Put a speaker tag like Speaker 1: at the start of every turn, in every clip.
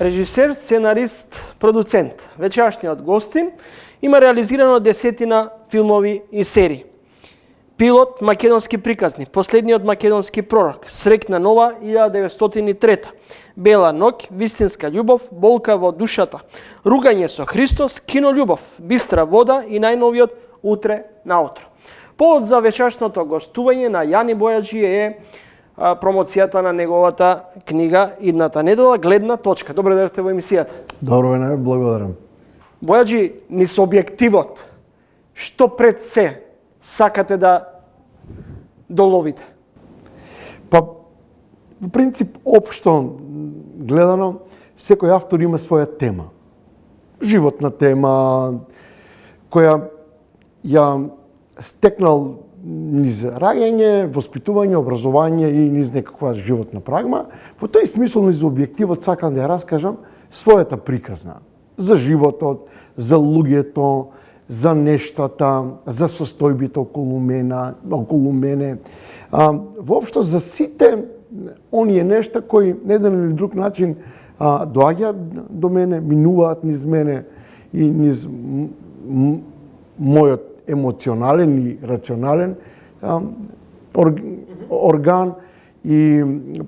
Speaker 1: Режисер, сценарист, продуцент. Вечерашниот гостин има реализирано 10 филмови и серии. Пилот, македонски приказни, Последниот македонски пророк, Срекна нова 1903, Бела ноќ, Вистинска љубов, Болка во душата, Ругање со Христос, Кинољубов, Бистра вода и најновиот Утре наутро. Повод за вечерашното гостување на Јани Бојаджи е промоцијата на неговата книга идната недела Гледна точка. Добре дојдовте во емисијата.
Speaker 2: Добро вечер, благодарам.
Speaker 1: Бојаджи, низ објективот, што пред се сакате да доловите?
Speaker 2: Па, во принцип, општо гледано, секој автор има своја тема. Животна тема, која ја стекнал низ раѓање, воспитување, образование и низ некаква животна прагма. Во тој смисол, низ објективот сакам да ја раскажам својата приказна. За животот, за луѓето, за нештата, за состојбите околу мене. Воопшто за сите оние нешта кои на еден или друг начин доаѓаат до мене, минуваат низ мене и низ мојот емоционален и рационален орган и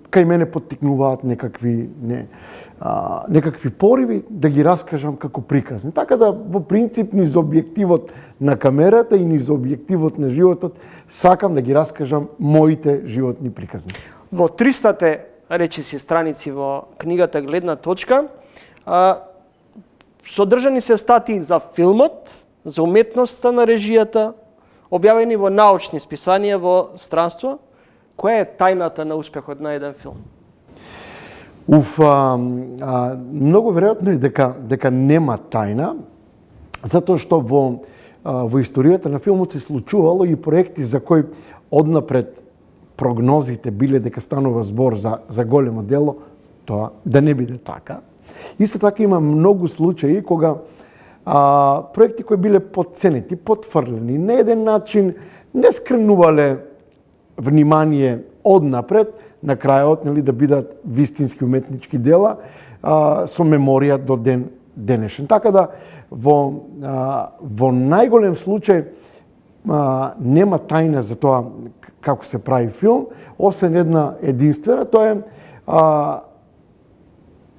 Speaker 2: кај мене поттикнуваат некакви пориви да ги раскажам како приказни. Така да во принцип низ објективот на камерата и низ објективот на животот сакам да ги раскажам моите животни приказни.
Speaker 1: Во 300 речиси страници во книгата Гледна точка содржани се статии за филмот, за уметноста на режијата, објавени во научни списанија во странство. Која е тајната на успехот на еден филм?
Speaker 2: Многу веројатно е дека нема тајна, затоа што во историјата на филмот се случувало и проекти за кои однапред прогнозите биле дека станува збор за големо дело, тоа да не биде така. Исто така има многу случаи кога проекти кои биле подценети, потфрлени, на еден начин не скренувале внимание однапред, на крајот да бидат вистински уметнички дела со меморија до ден денешен. Така да во најголем случај нема тајна за тоа како се прави филм, освен една единствена, тоа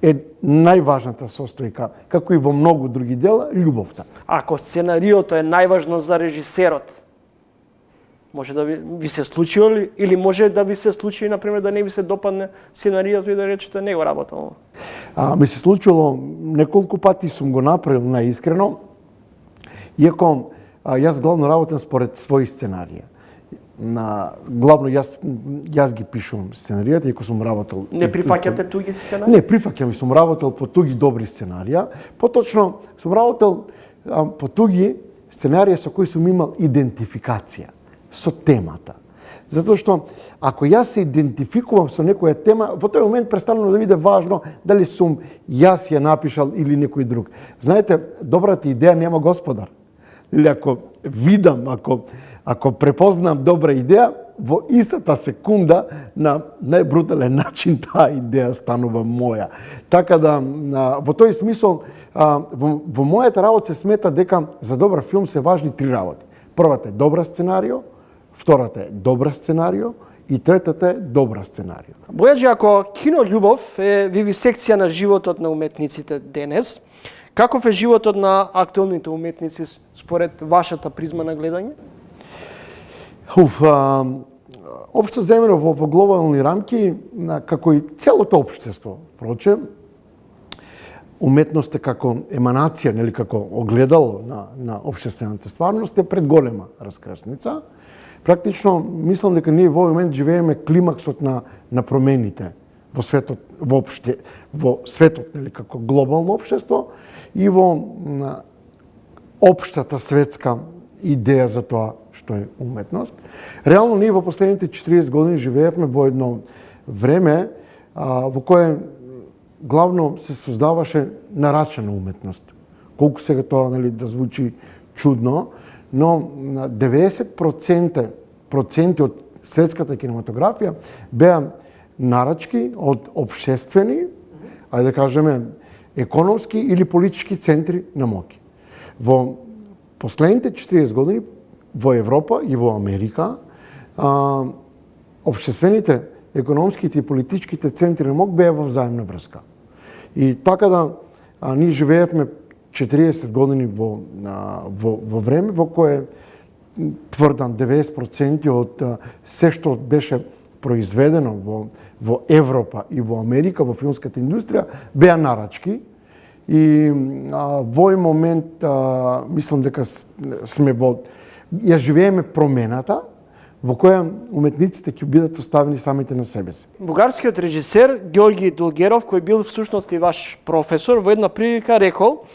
Speaker 2: е најважната состојка, како и во многу други дела, љубовта.
Speaker 1: Ако сценариото е најважно за режисерот, може да ви се случило или може да ви се случи, например, да не ви се допадне сценариото и да речете не го работам?
Speaker 2: Ми се случило неколку пати, сум го направил најискрено, иако јас главно работам според своји сценарија. Главно јас ги пишувам сценаријата, иако сум работел...
Speaker 1: Не прифаќате туги сценарија?
Speaker 2: Не, прифаќам и сум работел по туги добри сценарија. Поточно, сум работел по туги сценарија со кои сум имал идентификација со темата. Затоа што ако јас се идентификувам со некоја тема, во тој момент престанува да биде важно дали сум јас ја напишал или некој друг. Знаете, добрата идеја нема господар. Или ако видам, ако препознам добра идеја, во истата секунда на најбрутален начин таа идеја станува моја. Така да во тој смисол во мојата работа се смета дека за добар филм се важни 3 работи. Првата е добра сценарио, втората е добра сценарио и третата е добра сценарио.
Speaker 1: Бојаджи, ако Кинољубов е вивисекција на животот на уметниците денес, каков е животот на актуелните уметници според вашата призма на гледање?
Speaker 2: Општо земено во глобални рамки, како и целото општество, проче, уметноста како еманација, нели како огледало на општествената стварност е пред голема раскрсница. Практично, мислам дека ние во момент живееме климаксот на промените во светот, во светот, нели како глобално општество и во општата светска идеја за тоа што е уметност. Реално ние во последните 40 години живеевме во едно време во кое главно се создаваше нарачана уметност. Колку сега тоа да звучи чудно, но 90% од светската кинематографија беа нарачки од општествени, ајде да кажеме, економски или политички центри на моќ. Во последните 40 години во Европа и во Америка општествените, економските и политичките центри на моќ беа во взаимна врска. И така да ние живеевме 40 години во време во кое тврдам 90% од се што беше произведено во Европа и во Америка во филмската индустрија беа нарачки. И во овој момент мислам дека ја живееме промената во која уметниците ќе бидат оставени самите на себе си.
Speaker 1: Бугарскиот режисер Георги Дулгеров, кој бил всушност и ваш професор, во една прилика рекол: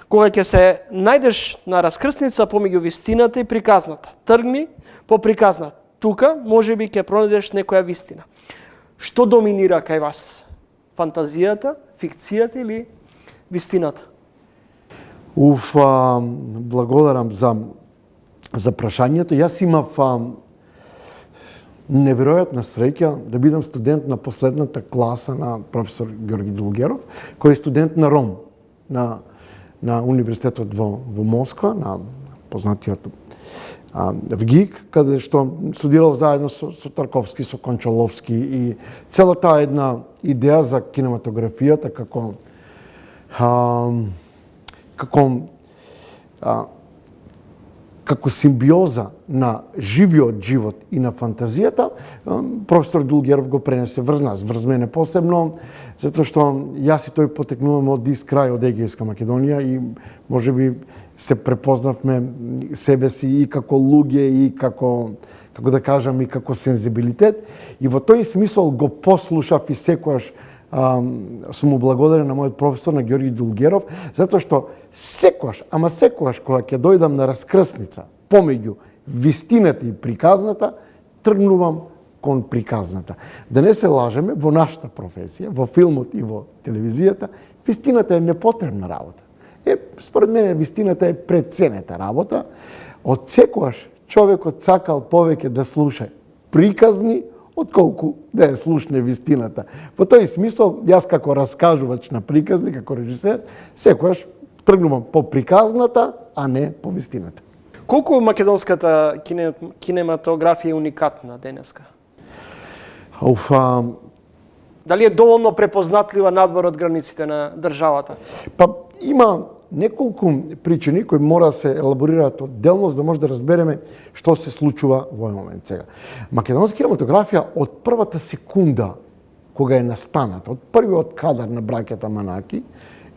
Speaker 1: кога ќе се најдеш на раскрсница помеѓу вистината и приказната, тргни по приказната. Тука можеби ќе пронајдеш некоја вистина. Што доминира кај вас? Фантазијата, фикцијата или вистината?
Speaker 2: Благодарам за прашањето. Јас имав неверојатна среќа да бидам студент на последната класа на професор Георги Дулгеров, кој е студент на РОМ, на универзитетот во Москва, на познатиот ВГИК, каде што студирал заедно со Тарковски, со Кончаловски, и целата една идеја за кинематографијата како симбиоза на живиот живот и на фантазијата, професор Дулгеров го пренесе врз нас, врз мене посебно, затоа што јас и тој потекнуваме од ист крај, од Егејска Македонија, и можеби се препознавме себе си и како луѓе, и како да кажам, и како сензибилитет. И во тој смисол го послушав и секојаш сум му благодарен на мојот професор, на Георги Дулгеров, затоа што секојаш, ама секојаш кога ќе дојдам на раскрсница помеѓу вистината и приказната, тргнувам кон приказната. Да не се лажеме, во нашата професија, во филмот и во телевизијата, вистината е непотребна работа. Според мене вистината е преценета работа. Од секојаш човекот сакал повеќе да слуша приказни отколку да ја слушне вистината. Во тој смисол, јас како раскажувач на приказни, како режисер, секојаш тргнувам по приказната, а не по вистината.
Speaker 1: Колку македонската кинематографија е уникатна денеска? Дали е доволно препознатлива надвор од границите на државата?
Speaker 2: Има неколку причини кои мора да се елаборираат одделно, за да може да разбереме што се случува во овој момент сега. Македонска кинематографија од првата секунда кога е настаната, од првиот кадар на браќата Манаки,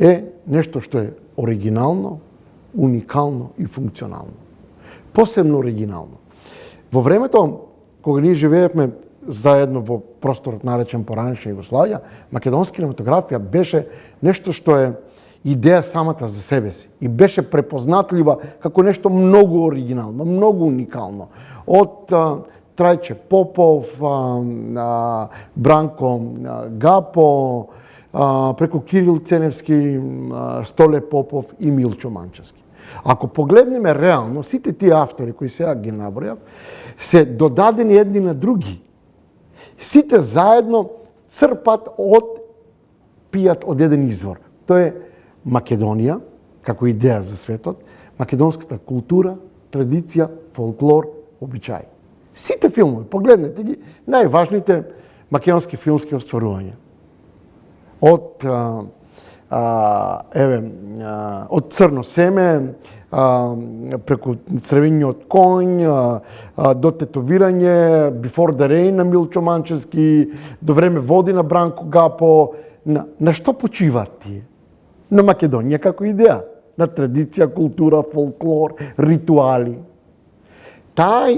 Speaker 2: е нешто што е оригинално, уникално и функционално. Посебно оригинално. Во времето кога ние живеевме заедно во просторот наречен поранешна Југославија, македонска кинематографија беше нешто што е идеја самата за себе си и беше препознатлива како нешто многу оригинално, многу уникално. Од Трајче Попов, Бранко Гапо, преку Кирил Ценевски, Столе Попов и Милчо Манчевски. Ако погледнеме реално, сите тие автори кои сега ги набројав, се додадени едни на други. Сите заедно пијат од еден извор. Тоа е Македонија, како идеја за светот, македонската култура, традиција, фолклор, обичаи. Сите филмови, погледнете ги, најважните македонски филмски остварувања. Од Црно семе, преку Црвениот коњ, до Тетовирање, Before the Rain на Милчо Манчевски, до Време води на Бранко Гапо. На што почиваат тие? На Македонија како идеја, на традиција, култура, фолклор, ритуали. Таа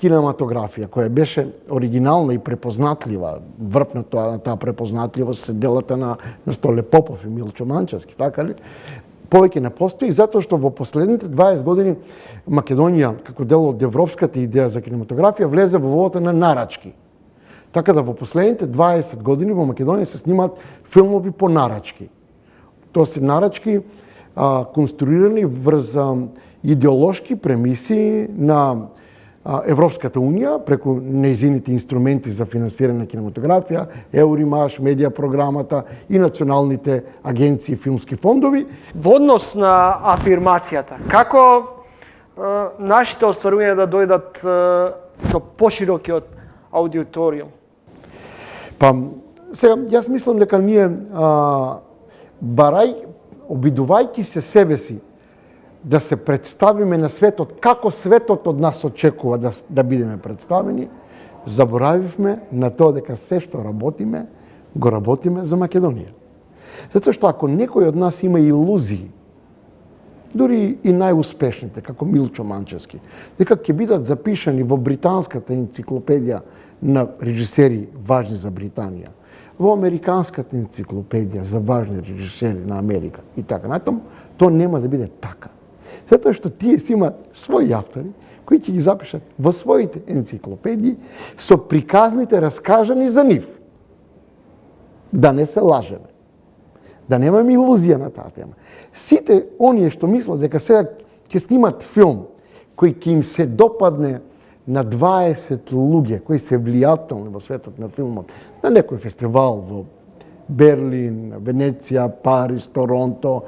Speaker 2: кинематографија која беше оригинална и препознатлива, врв на таа препознатливост се делата на Столе Попов и Милчо Манчевски, така ли? Повеќе не постои, затоа што во последните 20 години Македонија, како дел од европската идеја за кинематографија, влезе во водата на нарачки. Така да во последните 20 години во Македонија се снимаат филмови по нарачки. Тоа се нарачки конструирани врз идеолошки премиси на Европската Унија, преку нејзините инструменти за финансирање на кинематографија, Еуримаш, медија програмата и националните агенции и филмски фондови.
Speaker 1: Во однос на афирмацијата, како нашите остварувања да дојдат до поширокиот аудиториум?
Speaker 2: Па, сега, јас мислам дека ние, обидувајќи се себе си, да се представиме на светот како светот од нас очекува да бидеме представени, заборавивме на тоа дека се што работиме, го работиме за Македонија. Затоа што ако некој од нас има илузии, дури и најуспешните, како Милчо Манчевски, дека ќе бидат запишани во британската енциклопедија на режисери важни за Британија, во американската енциклопедија за важни режисери на Америка и така натаму, тоа нема да биде така. Затоа што тие си имаат своји автори, кои ќе ги запишат во своите енциклопедии со приказните раскажани за нив. Да не се лажеме. Да немаме илузија на таа тема. Сите оние што мислат дека сега ќе снимат филм кој ќе им се допадне на 20 луѓе кои се влијателни во светот на филмот, на некој фестивал во Берлин, Венеција, Париз, Торонто,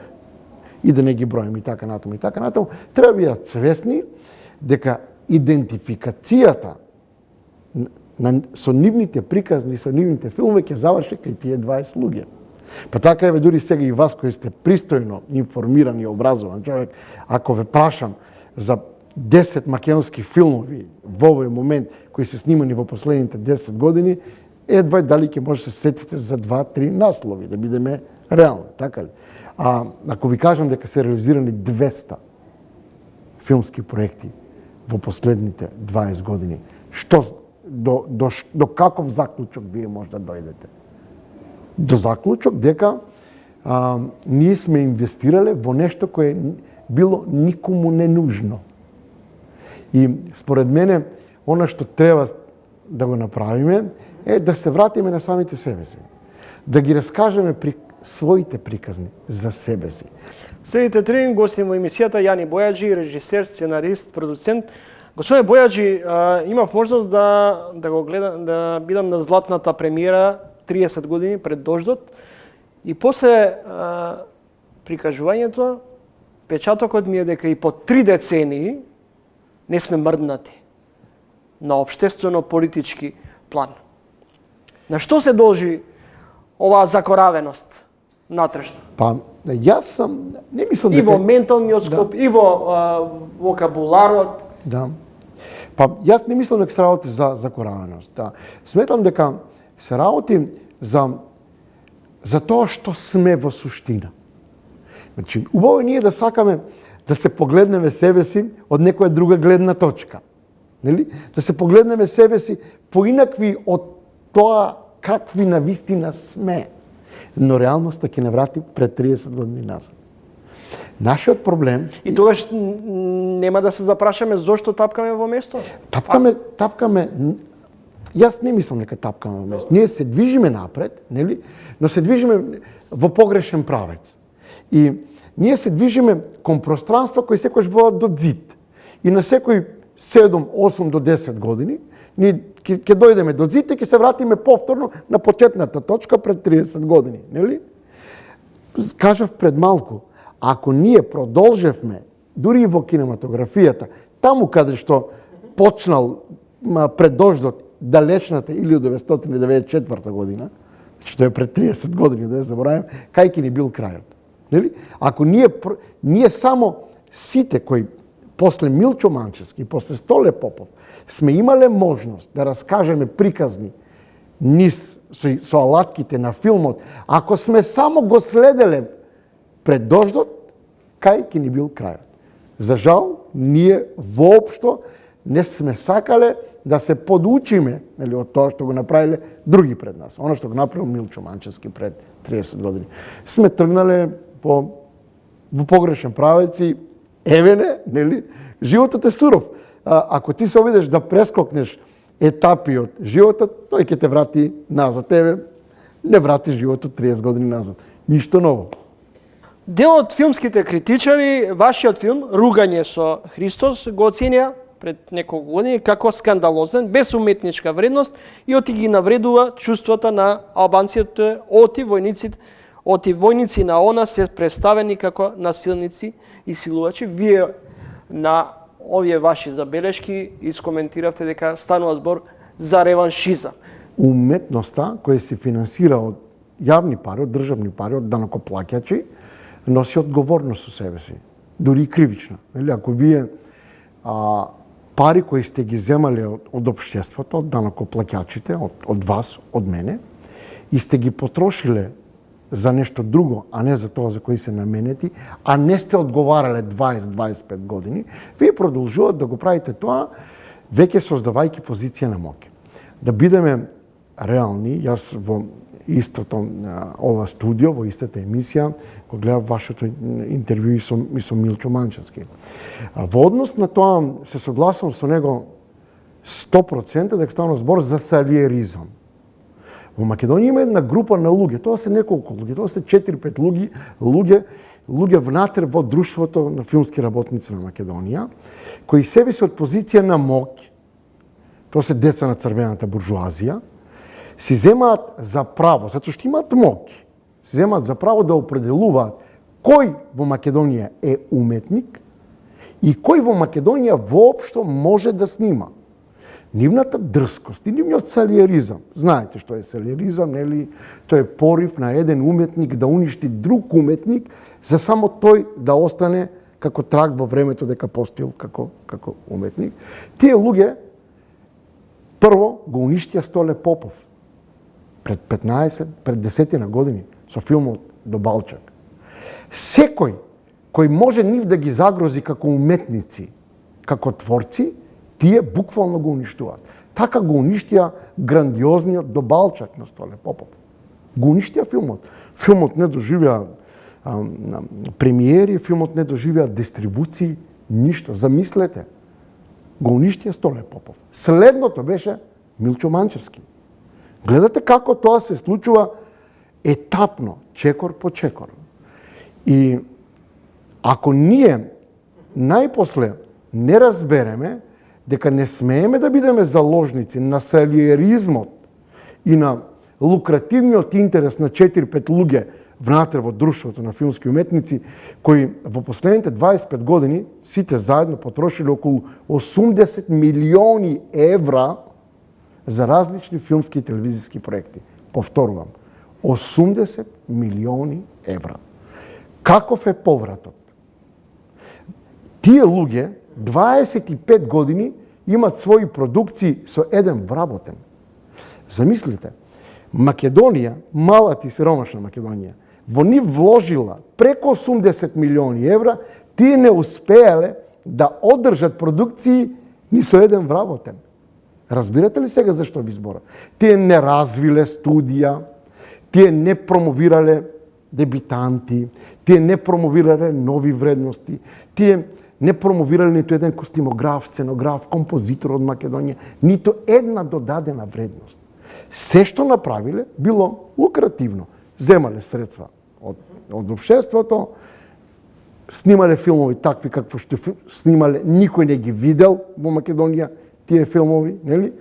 Speaker 2: и да не ги броим и така натаму, треба бидат свесни дека идентификацијата со нивните приказни, со нивните филмови ќе заврши кај тие 20 луѓе. Па така еве дури сега и вас кои сте пристојно информиран и образован човек, ако ве прашам за 10 македонски филмови во овој момент кои се снимани во последните 10 години, едва дали ќе може да се сетите за 2-3 наслови, да бидеме реални, така ли? А ако ви кажам дека се реализирани 200 филмски проекти во последните 20 години, до каков заклучок вие може да дојдете? До заклучок дека ние сме инвестирале во нешто кое било никому не нужно. И според мене, она што треба да го направиме е да се вратиме на самите себе си. Да ги раскажеме своите приказни за себе си.
Speaker 1: Следите три гости во емисијата Јани Бојаджи, режисер, сценарист, продуцент. Господине Бојаджи, имав можност да го гледам, да бидам на златната премиера 30 години пред дождот и после прикажувањето печатокот ми е дека и по 3 децении не сме мрднати на општествено-политички план. На што се должи оваа закоравеност натрешно?
Speaker 2: Па, јас не мислам
Speaker 1: дека... И во менталниот склоп, и во вокабуларот.
Speaker 2: Да. Па, јас не мислам дека се работи за закоравеност. Да. Сметам дека се работи за тоа што сме во суштина. Значи, убаво е ние да сакаме да се погледнеме себе си од некоја друга гледна точка. Нели? Да се погледнеме себе си поинакви од тоа какви навистина сме. Но реалноста ќе не врати пред 30 години назад. Нашиот проблем...
Speaker 1: И тогаш нема да се запрашаме зошто тапкаме во место?
Speaker 2: Тапкаме... Јас не мислам дека тапкаме во место. Ние се движиме напред, нели? Но се движиме во погрешен правец. И ние се движиме кон пространства кои секојаш водат до зид. И на секој 7, 8 до 10 години ние ќе дојдеме до зид и ќе се вратиме повторно на почетната точка пред 30 години, нели? Кажав пред малку, ако ние продолжевме дури и во кинематографијата, таму каде што почнал пред дождот далечната 1994 година, што е пред 30 години, да ја заборавам, кај ќе ни бил крајот. Нели? Ако ние само сите кои после Милчо Манчевски, после Столе Попов, сме имале можност да раскажеме приказни низ со алатките на филмот, ако сме само го следеле пред дождот, кај ќе ни бил крајот. За жал, ние воопшто не сме сакале да се подучиме, нели, од тоа што го направиле други пред нас. Оно што го направил Милчо Манчевски пред 30 години. Сме тргнале во погрешен правец и евене, нели, животот е суров. Ако ти се обидеш да прескокнеш етапи од животот, тој ќе те врати назад. Тебе не врати животот 30 години назад. Ништо ново.
Speaker 1: Дел од филмските критичари, вашиот филм Ругање со Христос го оценија пред неколку години како скандалозен, без уметничка вредност и оти ги навредува чувствата на албанците, оти војници на ОНА се представени како насилници и силувачи. Вие на овие ваши забелешки искоментиравте дека станува збор за реваншизам.
Speaker 2: Уметноста која се финансира од јавни пари, од државни пари, од данокоплаќачи, носи одговорност со себе си, дури и кривична. Ако вие пари кои сте ги земале од општеството, од данокоплаќачите, од вас, од мене, и сте ги потрошиле за нешто друго, а не за тоа за кои се наменети, а не сте одговарале 20-25 години, вие продолжувате да го правите тоа, веќе создавајќи позиција на моќ. Да бидеме реални, јас во истото ова студио, во истата емисија, го гледав вашето интервју и со Милчо Манчевски. Во однос на тоа се согласувам со него 100% дека станува збор за салиеризам. Во Македонија има една група на луѓе, тоа се неколку луѓе, тоа се 4-5 луѓе внатре во друштвото на филмски работници на Македонија, кои себе се од позиција на моќ, тоа се деца на црвената буржуазија, си земаат за право, затоа што имаат моќ, си земаат за право да определуваат кој во Македонија е уметник и кој во Македонија воопшто може да снима. Нивната дрскост и нивниот салиеризам. Знаете што е салиеризам, нели? Тоа е порив на еден уметник да уништи друг уметник за само тој да остане како траг во времето дека постоил како уметник. Тие луѓе прво го уништија Столе Попов пред 10 на години со филмот До Балчак. Секој кој може нив да ги загрози како уметници, како творци, тие буквално го уништуваат. Така го уништија грандиозниот До Балчак на Столе Попов. Го уништија филмот. Филмот не доживеа премиери, филмот не доживеа дистрибуции, ништо. Замислете, го уништија Столе Попов. Следното беше Милчо Манчевски. Гледате како тоа се случува етапно, чекор по чекор. И ако ние најпосле не разбереме дека не смееме да бидеме заложници на салиеризмот и на лукративниот интерес на 4-5 луѓе внатре во друштвото на филмски уметници, кои во последните 25 години сите заедно потрошиле околу 80 милиони евра за различни филмски и телевизиски проекти. Повторувам, 80 милиони евра. Каков е повратот? Тие луѓе 25 години имат своји продукции со еден вработен. Замислите, Македонија, малата и сиромашна Македонија, во нив вложила преко 80 милиони евра, тие не успеале да одржат продукции ни со еден вработен. Разбирате ли сега зашто ви збора? Тие не развиле студија, тие не промовирале дебитанти, тие не промовирале нови вредности, тие не промовирале ниту еден костимограф, сценограф, композитор од Македонија, ниту една додадена вредност. Се што направиле било лукративно. Земале средства од општеството, снимале филмови такви какво што снимале, никој не ги видел во Македонија тие филмови, нели?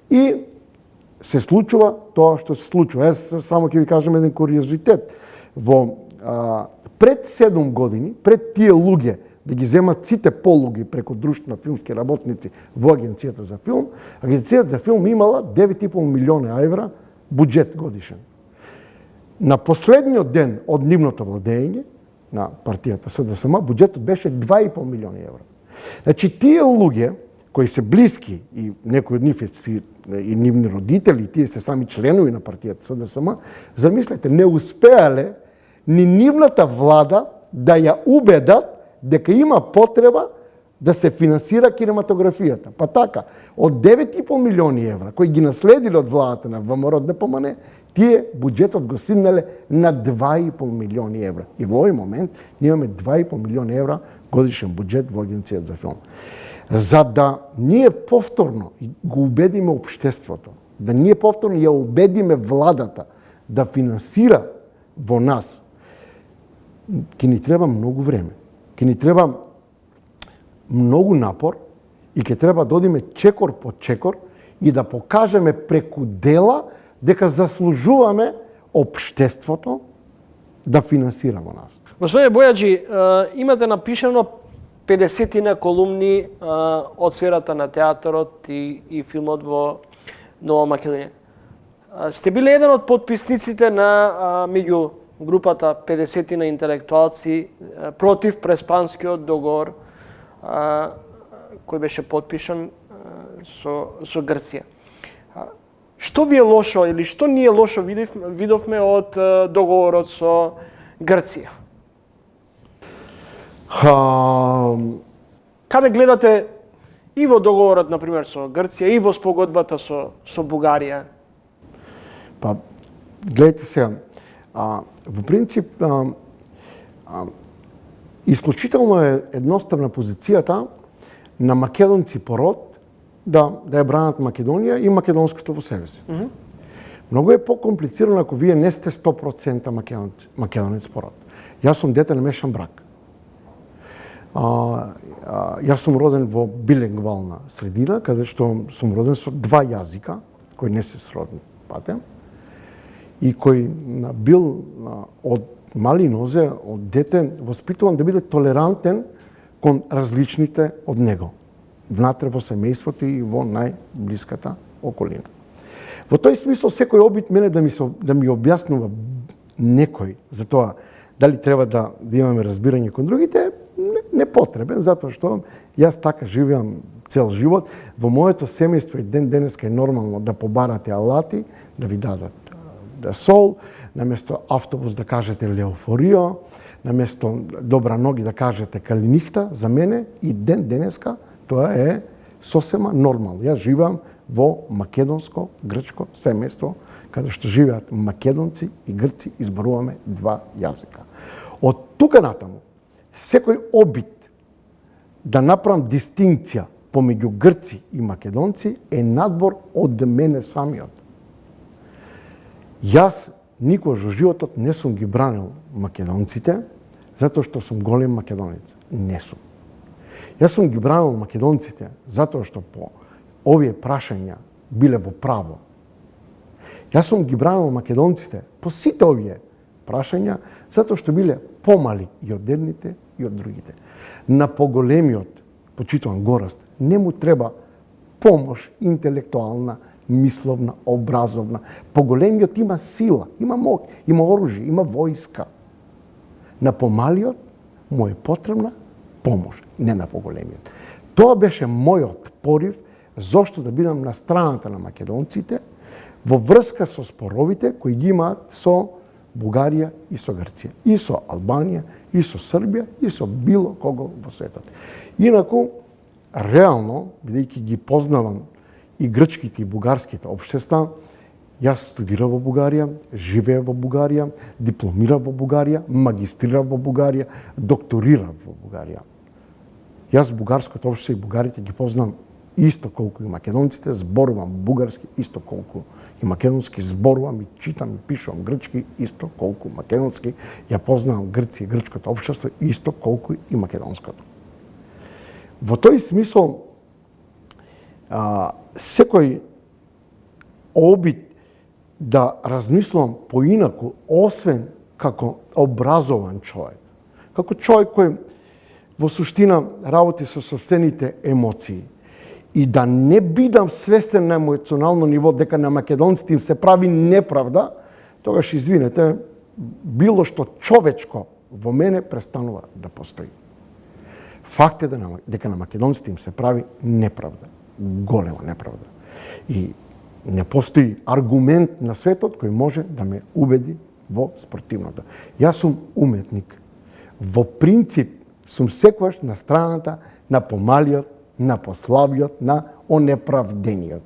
Speaker 2: И се случува тоа што се случува. Јас само ќе ви кажам еден куриозитет. Пред 7 години, пред тие луѓе да ги земат сите полуги преку друштво на филмски работници во Агенцијата за филм, Агенцијата за филм имала 9,5 милиона евра буџет годишен. На последниот ден од нивното владење на партијата СДСМ, буџетот беше 2,5 милиони евра. Значи, тие луѓе кои се блиски и некои од нив си и нивни родители, тие се сами членови на партијата СДСМ, замислете, не успеале ни нивната влада да ја убедат дека има потреба да се финансира кинематографијата. Па така, од 9,5 милиони евра, кои ги наследиле од владата на ВМРО ДПМН, тие буџетот го симнале на 2,5 милиони евра. И во овој момент ние имаме 2,5 милиони евра годишен буџет во Агенцијата за филм. За да ние повторно го убедиме општеството, да ние повторно ја убедиме владата да финансира во нас, ќе ни треба многу време. Ќе ни треба многу напор И ќе треба да одиме чекор по чекор и да покажеме преку дела дека заслужуваме општеството да финансира во нас.
Speaker 1: Господине Бојаджи, имате напишано 50 колумни од сферата на театарот и филмот во Нова Македонија. Сте биле еден од потписниците на меѓу групата 50 интелектуалци против Преспанскиот договор кој беше подпишан со Грција. Што ви е лошо или што ние лошо видовме од договорот со Грција? Каде гледате и во договорот, например, со Грција, и во спогодбата со Бугарија?
Speaker 2: Па, гледайте сега, во принцип, исклучително е едноставна позицијата на македонци по род да ја бранат Македонија и македонското во себе си. Многу е по-комплицирано ако вие не сте 100% македонец по род. Јас сум дете на мешан брак. Јас сум роден во билингвална средина, каде што сум роден со два јазика, кои не се сродни патем, и кој бил од мали нозе, од дете, воспитуван да биде толерантен кон различните од него, внатре во семејството и во најблиската околина. Во тој смисол, секој обид мене да ми објаснува некој за тоа дали треба да имаме разбирање кон другите, не потребен, затоа што јас така живеам цел живот. Во моето семејство и ден денеска е нормално да побарате алати, да ви дадат сол, наместо автобус да кажете леофорио, наместо добра ноги да кажете калинихта, за мене и ден денеска тоа е сосема нормално. Јас живеам во македонско-грчко семејство, каде што живеат македонци и грци, изборуваме два јазика. Од тука натаму, секој обид да направам дистинкција помеѓу грци и македонци е надвор од мене самиот. Јас никогаш во животот не сум ги бранил македонците, затоа што сум голем македонец. Не сум. Јас сум ги бранил македонците затоа што по овие прашања биле во право. Јас сум ги бранил македонците по сите овие прашања затоа што биле помали и од едните и од другите. На поголемиот, почитуван гораст, не му треба помош интелектуална, мисловна, образовна. Поголемиот има сила, има моќ, има оружје, има војска. На помалиот му е потребна помош, не на поголемиот. Тоа беше мојот порив зошто да бидам на страната на македонците во врска со споровите кои ги имаат со Бугарија и со Грција, и со Албанија, и со Србија, и со било кого во светот. Инаку, реално, бидејќи ги познавам и грчките и бугарските општества, јас студирав во Бугарија, живеев во Бугарија, дипломирав во Бугарија, магистрирав во Бугарија, докторирав во Бугарија. Јас бугарското општество и бугарите ги познам исто колку и македонците, зборувам бугарски исто колку и македонски, зборувам и читам и пишувам грчки исто колку македонски, ја познавам Грција и грчкото општество исто колку и македонското. Во тој смисол, секој обид да размислувам поинаку, освен како образован човек, како човек кој во суштина работи со сопствените емоции, и да не бидам свесен на емоционално ниво дека на македонците им се прави неправда, тогаш извинете, било што човечко во мене престанува да постои. Факт е дека на македонците им се прави неправда, голема неправда. И не постои аргумент на светот кој може да ме убеди во спротивното. Јас сум уметник. Во принцип сум секогаш на страната на помалиот, на послабиот, на онеправдениот.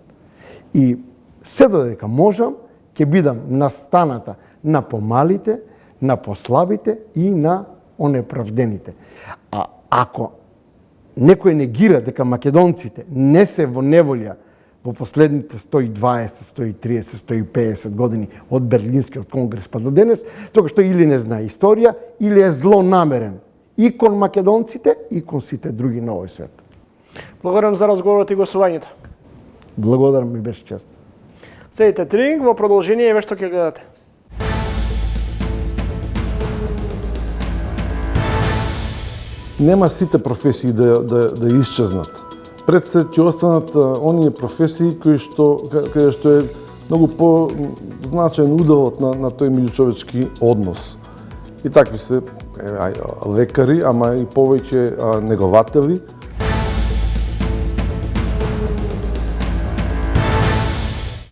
Speaker 2: И се додека можам, ќе бидам на станата на помалите, на послабите и на онеправдените. А ако некој негира дека македонците не се во неволја во последните 120, 130, 150 години од Берлинскиот конгрес па до денес, тогаш тој или не знае историја, или е злонамерен и кон македонците, и кон сите други на овој свет.
Speaker 1: Благодарам за разговорот и гостувањето.
Speaker 2: Благодарам, ми беше чест.
Speaker 1: Следите тренинг во продолжение еве што ќе гледате.
Speaker 3: Нема сите професии да исчезнат. Пред се ќе останат оние професии каде што е многу по-значаен уделот на тој меѓучовечки однос. И такви се лекари, ама и повеќе негователи,